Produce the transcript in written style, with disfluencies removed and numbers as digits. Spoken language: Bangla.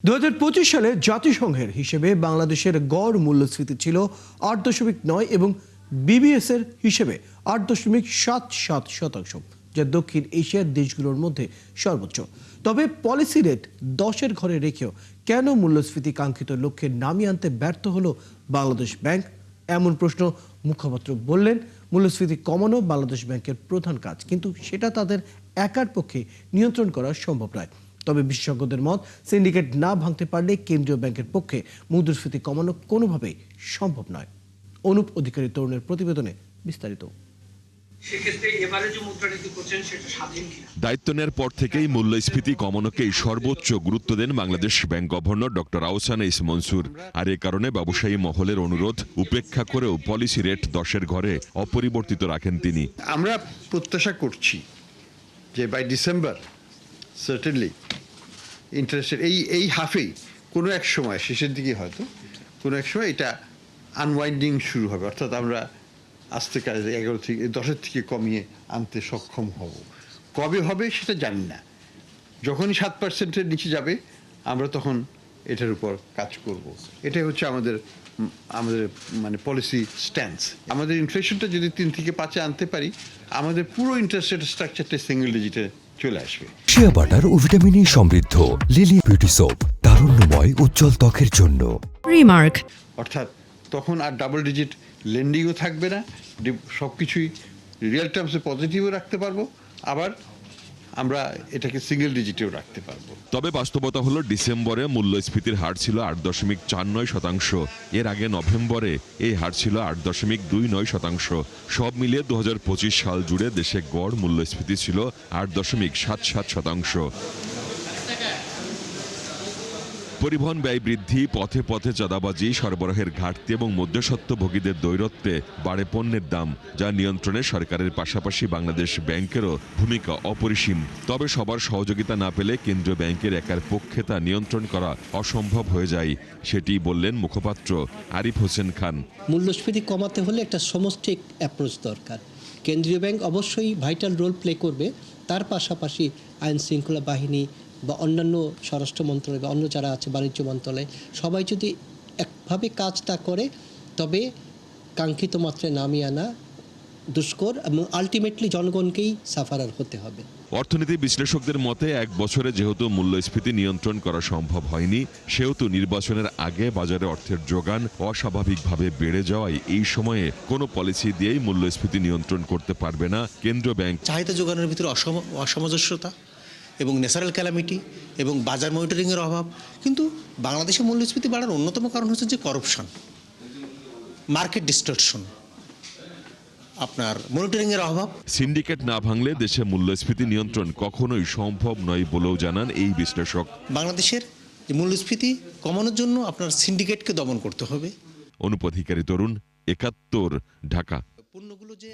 2025 সালে জাতিসংঘের হিসেবে বাংলাদেশের গড় মূল্যস্ফীতি ছিল 8.9 এবং বিবিএস এর হিসেবে 8.77%, যা দক্ষিণ এশিয়ার দেশগুলোর মধ্যে সর্বোচ্চ। তবে পলিসি রেট 10-এর ঘরে রেখেও কেন মূল্যস্ফীতি কাঙ্ক্ষিত লক্ষ্যে নামিয়ে আনতে ব্যর্থ হলো বাংলাদেশ ব্যাংক? এমন প্রশ্ন মুখপাত্র বললেন, মূল্যস্ফীতি কমানো বাংলাদেশ ব্যাংকের প্রধান কাজ, কিন্তু সেটা তাদের একার পক্ষে নিয়ন্ত্রণ করা সম্ভব নয়। তবে বিশেষজ্ঞদের মত, সিন্ডিকেট না ভাঙতে পারলে কেন্দ্রীয় ব্যাংকের পক্ষে মুদ্রাস্ফীতি কমানো কোনোভাবেই সম্ভব নয়। অনুপ অধিকারী তরুণের প্রতিবেদনে বিস্তারিত। দায়িত্ব নেওয়ার পর থেকেই মূল্যস্ফীতি কমানোকেই সর্বোচ্চ গুরুত্ব দেন Bangladesh bank governor doctor Ahsan H Mansur. আর এ কারণে ব্যবসায়ী মহলের অনুরোধ উপেক্ষা করেও পলিসি রেট 10-এর ঘরে অপরিবর্তিত রাখেন তিনি। আমরা প্রত্যাশা করছি যে বাই ডিসেম্বর সার্টেনলি ইন্টারেস্টের এই হাফেই কোনো এক সময় শেষের দিকে হয়তো কোনো এক সময় এটা আনওয়াইন্ডিং শুরু হবে, অর্থাৎ আমরা আস্তে কাজে 11 থেকে 10-এর থেকে কমিয়ে আনতে সক্ষম হব। কবে হবে সেটা জানি না। যখনই 7%-এর নিচে যাবে আমরা তখন এটার উপর কাজ করব। এটাই হচ্ছে আমাদের মানে পলিসি স্ট্যান্স। আমাদের ইনফ্লেশনটা যদি 3 থেকে 5-এ আনতে পারি, আমাদের পুরো ইন্টারেস্ট রেট স্ট্রাকচারটা সিঙ্গেল ডিজিটে চলে আসবে। শিয়া বাটার ও ভিটামিন সমৃদ্ধ লিলি বিউটি সোপ, তারুণ্যময় উজ্জ্বল ত্বকের জন্য। রিমার্ক। অর্থাৎ তখন আর ডাবল ডিজিট লেন্ডিংও থাকবে না, সব কিছুই রিয়েল টার্মসে পজিটিভও রাখতে পারবো, আবার আমরা এটাকে সিঙ্গেল ডিজিটেও রাখতে পারবো। তবে বাস্তবতা হলো, ডিসেম্বরে মূল্যস্ফীতির হার ছিল 8.49%। এর আগে নভেম্বরে এই হার ছিল 8.29%। সব মিলিয়ে 2025 সাল জুড়ে দেশে গড় মূল্যস্ফীতি ছিল 8.77%। পরিবহন ব্যয় বৃদ্ধি, পথে পথে চাঁদাবাজি, সরবরাহের ঘাটতি এবং মধ্যস্বত্বভোগীদের দৌরত্বে বাড়ে পণ্যের দাম, যা নিয়ন্ত্রণে সরকারের পাশাপাশি বাংলাদেশ ব্যাংকেরও ভূমিকা অপরিসীম। তবে সবার সহযোগিতা না পেলে কেন্দ্রীয় ব্যাংকের একার পক্ষে তা নিয়ন্ত্রণ করা অসম্ভব হয়ে যায়। সেটি বললেন মুখপাত্র আরিফ হোসেন খান। মূল্যস্ফীতি কমাতে হলে একটা সমষ্টি অ্যাপ্রোচ দরকার। কেন্দ্রীয় ব্যাংক অবশ্যই ভাইটাল রোল প্লে করবে, তার পাশাপাশি আইন শৃঙ্খলা বাহিনী বা অন্যান্য স্বরাষ্ট্র মন্ত্রণালয় বা অন্য যারা আছে বাণিজ্য মন্ত্রণালয়, সবাই যদি একভাবে কাজটা করে, তবে কাঙ্ক্ষিত মাত্রায় নামিয়ে আনা দুষ্কর এবং আলটিমেটলি জনগণকেই সাফারার হতে হবে। অর্থনীতি বিশ্লেষকদের মতে, এক বছরে যেহেতু মূল্যস্ফীতি নিয়ন্ত্রণ করা সম্ভব হয়নি, সেহেতু নির্বাচনের আগে বাজারে অর্থের যোগান অস্বাভাবিকভাবে বেড়ে যাওয়ায় এই সময়ে কোনো পলিসি দিয়েই মূল্যস্ফীতি নিয়ন্ত্রণ করতে পারবে না কেন্দ্রীয় ব্যাংক। চাহিদা যোগানের ভিতরে অসামঞ্জস্যতা এবং ন্যাচারাল ক্যালামিটি এবং বাজার মনিটরিংয়ের অভাব। কিন্তু বাংলাদেশে মূল্যস্ফীতি বাড়ার অন্যতম কারণ হচ্ছে যে করাপশন, মার্কেট ডিস্টরশন, আপনার মনিটরিংয়ের অভাব। সিন্ডিকেট না ভাঙলে দেশে মূল্যস্ফীতি নিয়ন্ত্রণ কখনোই সম্ভব নয় বলেও জানান এই বিশ্লেষক। বাংলাদেশের মূল্যস্ফীতি কমানোর জন্য আপনার সিন্ডিকেটকে দমন করতে হবে। অনুপ অধিকারী তরুণ, 71, ঢাকা। পণ্যগুলো যে